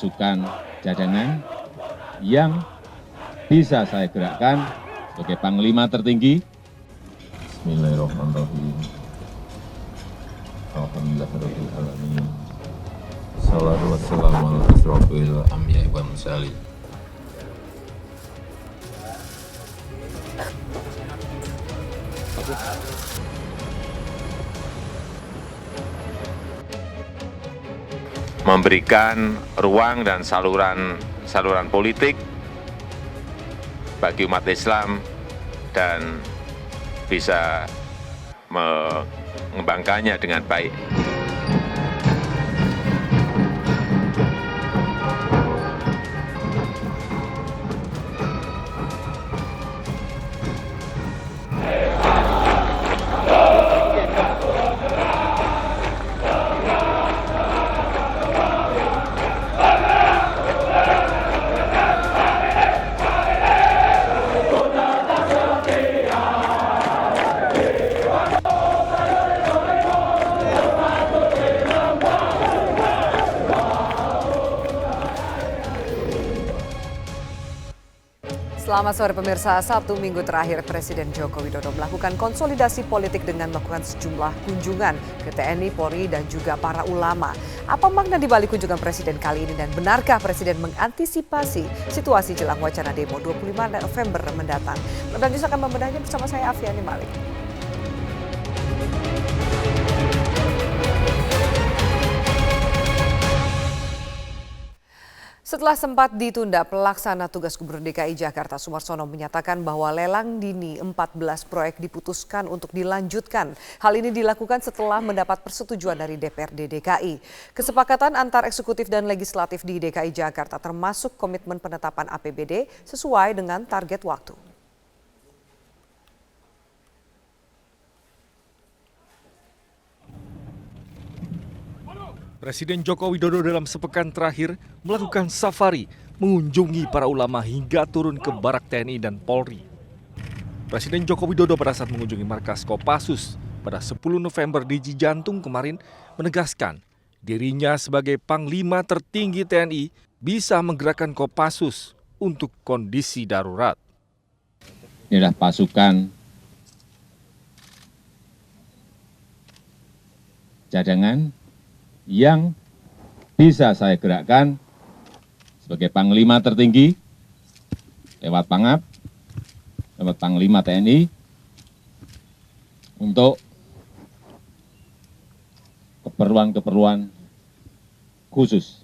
pasukan cadangan yang bisa saya gerakkan sebagai Panglima tertinggi. Bismillahirrahmanirrahim. Alhamdulillahirabbil alamin. Shallallahu wassalamu ala asyrofil anbiya'i wal mursalin. Memberikan ruang dan saluran politik bagi umat Islam dan bisa mengembangkannya dengan baik. Selamat sore pemirsa, Sabtu minggu terakhir Presiden Joko Widodo melakukan konsolidasi politik dengan melakukan sejumlah kunjungan ke TNI, Polri, dan juga para ulama. Apa makna di balik kunjungan Presiden kali ini dan benarkah Presiden mengantisipasi situasi jelang wacana demo 25 November mendatang? Dan juga akan membenahnya bersama saya Afiani Malik. Setelah sempat ditunda, pelaksana tugas Gubernur DKI Jakarta Sumarsono menyatakan bahwa lelang dini 14 proyek diputuskan untuk dilanjutkan. Hal ini dilakukan setelah mendapat persetujuan dari DPRD DKI. Kesepakatan antar eksekutif dan legislatif di DKI Jakarta termasuk komitmen penetapan APBD sesuai dengan target waktu. Presiden Joko Widodo dalam sepekan terakhir melakukan safari mengunjungi para ulama hingga turun ke barak TNI dan Polri. Presiden Joko Widodo pada saat mengunjungi markas Kopassus pada 10 November di Cijantung kemarin menegaskan dirinya sebagai Panglima tertinggi TNI bisa menggerakkan Kopassus untuk kondisi darurat. Ini adalah pasukan cadangan yang bisa saya gerakkan sebagai Panglima tertinggi lewat Pangap, lewat Panglima TNI untuk keperluan-keperluan khusus.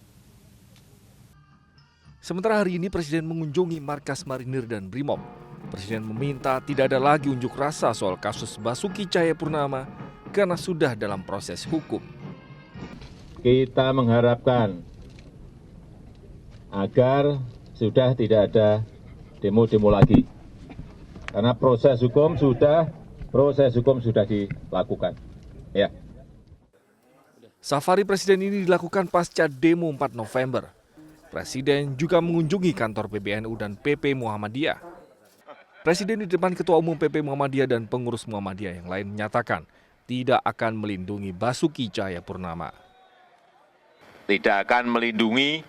Sementara hari ini Presiden mengunjungi markas Marinir dan Brimob. Presiden meminta tidak ada lagi unjuk rasa soal kasus Basuki Cahayapurnama karena sudah dalam proses hukum. Kita mengharapkan agar sudah tidak ada demo-demo lagi. Karena proses hukum sudah dilakukan. Ya. Safari Presiden ini dilakukan pasca demo 4 November. Presiden juga mengunjungi kantor PBNU dan PP Muhammadiyah. Presiden di depan Ketua Umum PP Muhammadiyah dan pengurus Muhammadiyah yang lain menyatakan tidak akan melindungi Basuki Cahayapurnama. Tidak akan melindungi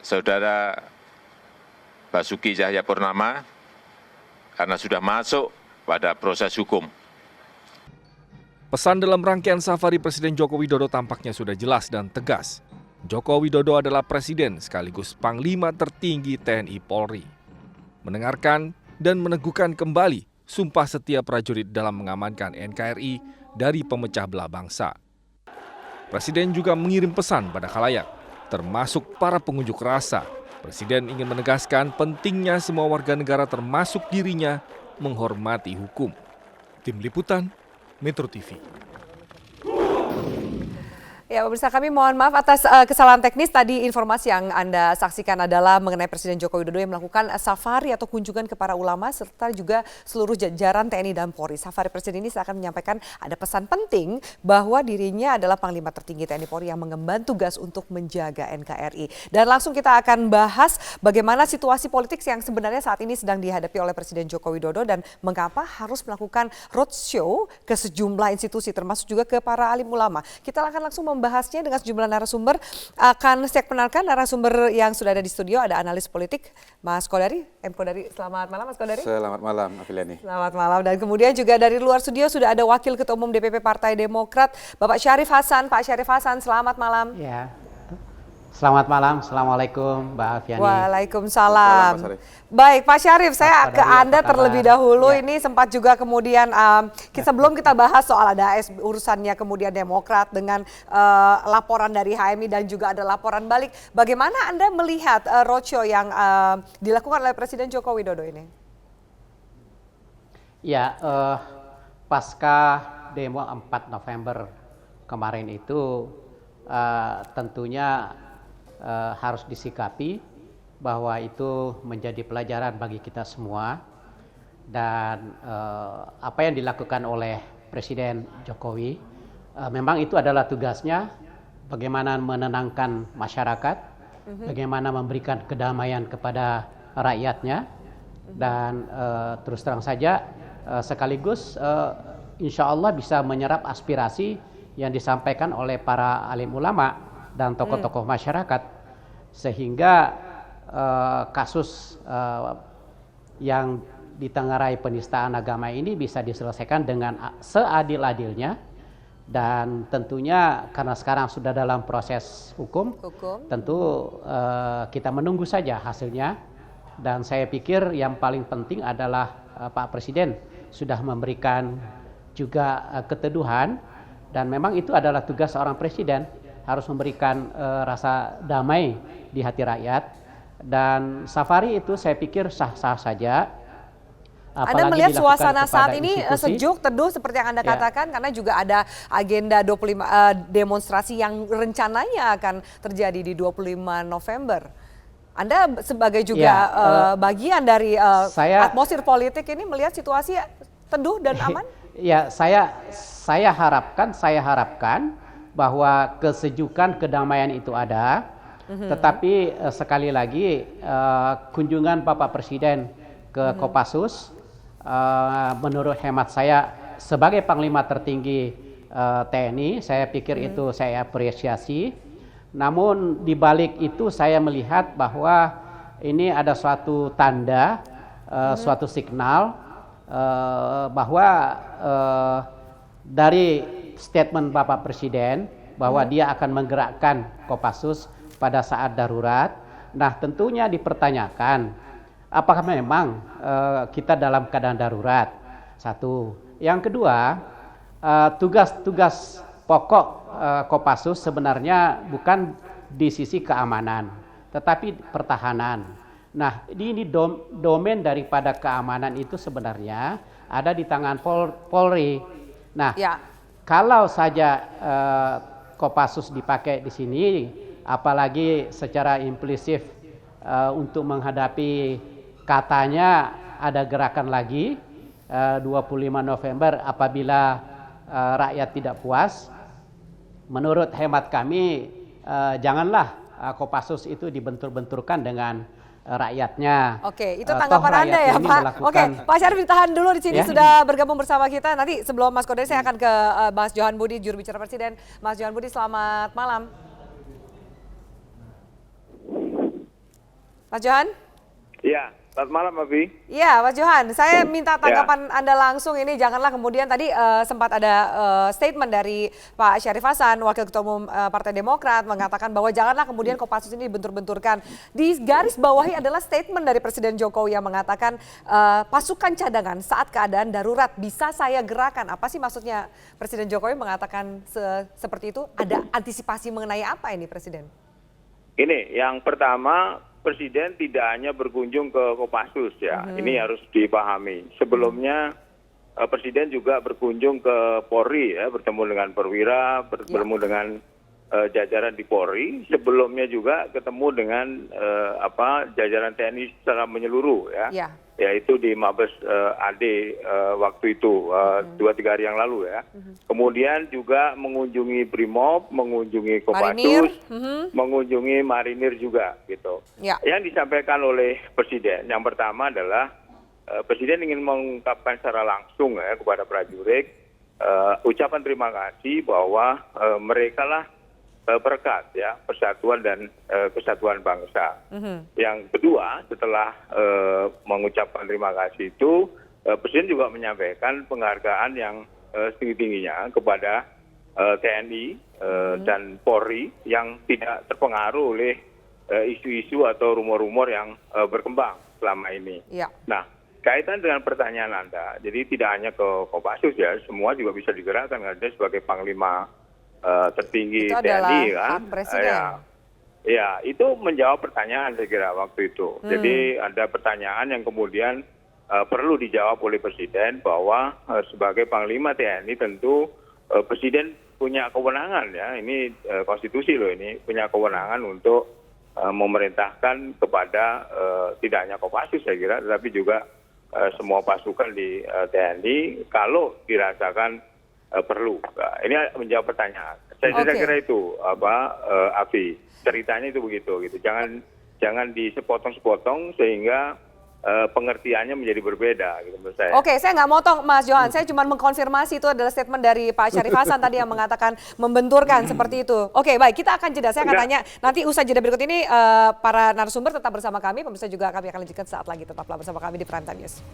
Saudara Basuki Cahayapurnama karena sudah masuk pada proses hukum. Pesan dalam rangkaian safari Presiden Joko Widodo tampaknya sudah jelas dan tegas. Joko Widodo adalah Presiden sekaligus Panglima tertinggi TNI Polri. Mendengarkan dan meneguhkan kembali sumpah setia prajurit dalam mengamankan NKRI dari pemecah belah bangsa. Presiden juga mengirim pesan pada khalayak, termasuk para pengunjuk rasa. Presiden ingin menegaskan pentingnya semua warga negara termasuk dirinya menghormati hukum. Tim Liputan, Metro TV. Ya, pemirsa kami mohon maaf atas kesalahan teknis. Tadi informasi yang Anda saksikan adalah mengenai Presiden Joko Widodo yang melakukan safari atau kunjungan ke para ulama serta juga seluruh jajaran TNI dan Polri. Safari Presiden ini seakan menyampaikan ada pesan penting bahwa dirinya adalah Panglima tertinggi TNI Polri yang mengemban tugas untuk menjaga NKRI. Dan langsung kita akan bahas bagaimana situasi politik yang sebenarnya saat ini sedang dihadapi oleh Presiden Joko Widodo dan mengapa harus melakukan roadshow ke sejumlah institusi termasuk juga ke para alim ulama. Kita akan langsung membahasnya dengan sejumlah narasumber. Akan saya kenalkan narasumber yang sudah ada di studio, ada analis politik Mas Kodari. Kodari, selamat malam Mas Kodari. Selamat malam, Afileni. Selamat malam. Dan kemudian juga dari luar studio sudah ada Wakil Ketua Umum DPP Partai Demokrat, Bapak Syarif Hasan. Pak Syarif Hasan, selamat malam. Ya. Selamat malam, Assalamualaikum Mbak Afiani. Waalaikumsalam. Baik Pak Syarif, saya ke Anda terlebih dahulu. Ya. Ini sempat juga kemudian sebelum kita bahas soal ada urusannya kemudian Demokrat dengan laporan dari HMI dan juga ada laporan balik. Bagaimana Anda melihat roadshow yang dilakukan oleh Presiden Joko Widodo ini? Ya, pasca demo 4 November kemarin itu tentunya harus disikapi bahwa itu menjadi pelajaran bagi kita semua dan apa yang dilakukan oleh Presiden Jokowi memang itu adalah tugasnya, bagaimana menenangkan masyarakat, bagaimana memberikan kedamaian kepada rakyatnya dan terus terang saja sekaligus insya Allah bisa menyerap aspirasi yang disampaikan oleh para alim ulama dan tokoh-tokoh masyarakat sehingga kasus yang ditengarai penistaan agama ini bisa diselesaikan dengan seadil-adilnya dan tentunya karena sekarang sudah dalam proses hukum. Tentu kita menunggu saja hasilnya dan saya pikir yang paling penting adalah Pak Presiden sudah memberikan juga keteduhan dan memang itu adalah tugas seorang presiden, harus memberikan rasa damai di hati rakyat dan safari itu saya pikir sah-sah saja. Anda melihat suasana saat ini sejuk, teduh seperti yang Anda katakan karena juga ada agenda 25 demonstrasi yang rencananya akan terjadi di 25 November. Anda sebagai juga bagian dari atmosfer politik ini melihat situasi teduh dan aman? Ya, saya harapkan bahwa kesejukan kedamaian itu ada, tetapi sekali lagi kunjungan Bapak Presiden ke Kopassus menurut hemat saya sebagai Panglima tertinggi TNI, saya pikir itu saya apresiasi. Namun di balik itu saya melihat bahwa ini ada suatu tanda, suatu signal bahwa dari statement Bapak Presiden bahwa dia akan menggerakkan Kopassus pada saat darurat. Nah, tentunya dipertanyakan apakah memang kita dalam keadaan darurat? Satu. Yang kedua, tugas-tugas pokok Kopassus sebenarnya bukan di sisi keamanan, tetapi pertahanan. Nah, ini domain daripada keamanan itu sebenarnya ada di tangan Polri. Nah, kalau saja Kopassus dipakai di sini, apalagi secara implisit untuk menghadapi katanya ada gerakan lagi 25 November apabila rakyat tidak puas, menurut hemat kami janganlah Kopassus itu dibentur-benturkan dengan rakyatnya. Oke, itu tanggapan Anda ya Pak. Oke, Pak Syarif ditahan dulu di sini sudah bergabung bersama kita. Nanti sebelum Mas Kodari saya akan ke Mas Johan Budi, juru bicara Presiden. Mas Johan Budi, selamat malam. Mas Johan? Iya, selamat malam Abi. Iya, Mas Johan, saya minta tanggapan Anda langsung ini. Janganlah kemudian tadi sempat ada statement dari Pak Syarif Hasan, Wakil Ketua Umum Partai Demokrat, mengatakan bahwa janganlah kemudian Kopassus ini dibentur-benturkan. Di garis bawahi adalah statement dari Presiden Jokowi yang mengatakan pasukan cadangan saat keadaan darurat bisa saya gerakan. Apa sih maksudnya Presiden Jokowi mengatakan seperti itu? Ada antisipasi mengenai apa ini Presiden? Ini yang pertama, Presiden tidak hanya berkunjung ke Kopassus ya, ini harus dipahami. Sebelumnya Presiden juga berkunjung ke Polri ya, bertemu dengan perwira, bertemu dengan jajaran di Polri, sebelumnya juga ketemu dengan jajaran TNI secara menyeluruh ya. Yaitu di Mabes AD waktu itu 2-3 hari yang lalu ya. Kemudian juga mengunjungi Brimob, mengunjungi Kopassus, mengunjungi Marinir juga gitu. Yang disampaikan oleh Presiden yang pertama adalah Presiden ingin mengungkapkan secara langsung ya kepada prajurit ucapan terima kasih bahwa mereka lah berkat ya persatuan dan kesatuan bangsa. Yang kedua, setelah mengucapkan terima kasih itu, Presiden juga menyampaikan penghargaan yang setinggi-tingginya kepada TNI dan Polri yang tidak terpengaruh oleh isu-isu atau rumor-rumor yang berkembang selama ini. Nah, kaitan dengan pertanyaan Anda, jadi tidak hanya ke Kopassus ya, semua juga bisa digerakkan. Ada sebagai Panglima tertinggi TNI kan, ya itu menjawab pertanyaan saya kira waktu itu. Jadi ada pertanyaan yang kemudian perlu dijawab oleh Presiden bahwa sebagai Panglima TNI tentu Presiden punya kewenangan ya, ini konstitusi loh ini, punya kewenangan untuk memerintahkan kepada tidak hanya Kopassus saya kira, tetapi juga semua pasukan di TNI kalau dirasakan perlu. Nah, ini menjawab pertanyaan. Saya kira itu Afi. Ceritanya itu begitu gitu. Jangan disepotong-sepotong sehingga pengertiannya menjadi berbeda gitu menurut saya. Oke, saya nggak motong Mas Johan. Saya cuma mengkonfirmasi itu adalah statement dari Pak Syarif Hasan tadi yang mengatakan membenturkan seperti itu. Oke, baik, kita akan jeda. Saya akan tanya nanti usai jeda berikut ini para narasumber tetap bersama kami. Pemirsa juga kami akan lanjutkan saat lagi, tetaplah bersama kami di Prime Time News.